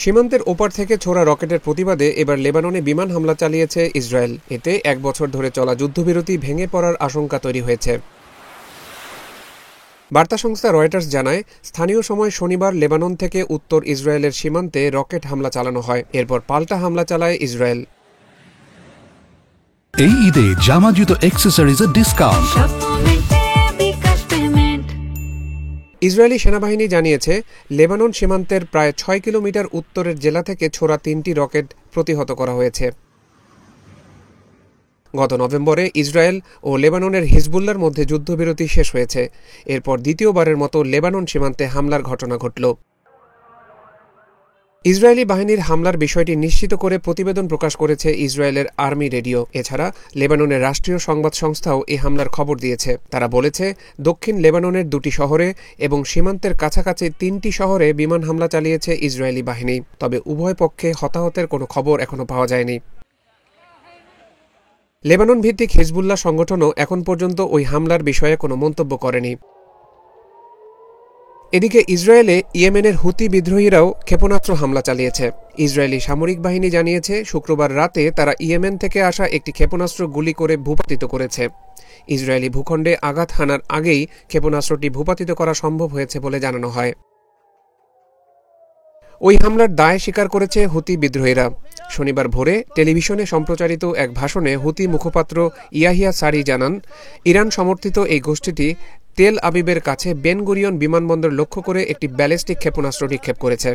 সীমান্তের ওপার থেকে ছোড়া রকেটের প্রতিবাদে এবার লেবাননে বিমান হামলা চালিয়েছে ইসরায়েল। এতে ১ বছর ধরে চলা যুদ্ধবিরতি ভেঙে পড়ার আশঙ্কা তৈরি হয়েছে। বার্তা সংস্থা রয়টার্স জানায়, স্থানীয় সময় শনিবার লেবানন থেকে উত্তর ইসরায়েলের সীমান্তে রকেট হামলা চালানো হয়। এরপর পাল্টা হামলা চালায় ইসরায়েল। এই ঈদে জামা জুতো অ্যাক্সেসরিজের ডিসকাউন্ট। ইসরায়েলি সেনাবাহিনী জানিয়েছে, লেবানন সীমান্তের প্রায় ৬ কিলোমিটার উত্তরের জেলা থেকে ছোড়া ৩টি রকেট প্রতিহত করা হয়েছে। গত নভেম্বরে ইসরায়েল ও লেবাননের হিজবুল্লাহর মধ্যে যুদ্ধবিরতি শেষ হয়েছে। এরপর দ্বিতীয়বারের মতো লেবানন সীমান্তে হামলার ঘটনা ঘটল। ইসরায়েলি বাহিনীর হামলার বিষয়টি নিশ্চিত করে প্রতিবেদন প্রকাশ করেছে ইসরায়েলের আর্মি রেডিও। এছাড়া লেবাননের রাষ্ট্রীয় সংবাদ সংস্থাও এই হামলার খবর দিয়েছে। তারা বলেছে, দক্ষিণ লেবাননের ২টি শহরে এবং সীমান্তের কাছাকাছি ৩টি শহরে বিমান হামলা চালিয়েছে ইসরায়েলি বাহিনী। তবে উভয় পক্ষে হতাহতের কোনো খবর এখনো পাওয়া যায়নি। লেবানন ভিত্তিক হিজবুল্লাহ সংগঠনও এখন পর্যন্ত ওই হামলার বিষয়ে কোনো মন্তব্য করেনি। এদিকে ইসরায়েলে ইয়েমেনের হুতি বিদ্রোহীরাও ক্ষেপণাস্ত্র হামলা চালিয়েছে। ইসরায়েলি সামরিক বাহিনী জানিয়েছে, শুক্রবার রাতে তারা ইয়েমেন থেকে আসা একটি ক্ষেপণাস্ত্র গুলি করে ভূপাতিত করেছে। ইসরায়েলি ভূখণ্ডে আঘাত হানার আগেই ক্ষেপণাস্ত্রটি ভূপাতিত করা সম্ভব হয়েছে বলে জানানো হয়। ওই হামলার দায় স্বীকার করেছে হুতি বিদ্রোহীরা। শনিবার ভোরে টেলিভিশনে সম্প্রচারিত এক ভাষণে হুতি মুখপাত্র ইয়াহিয়া সারি জানান, ইরান সমর্থিত এই গোষ্ঠীটি তেল আবিবের কাছে বেন গুরিয়ন বিমানবন্দর লক্ষ্য করে একটি ব্যালিস্টিক ক্ষেপণাস্ত্র নিক্ষেপ করেছে।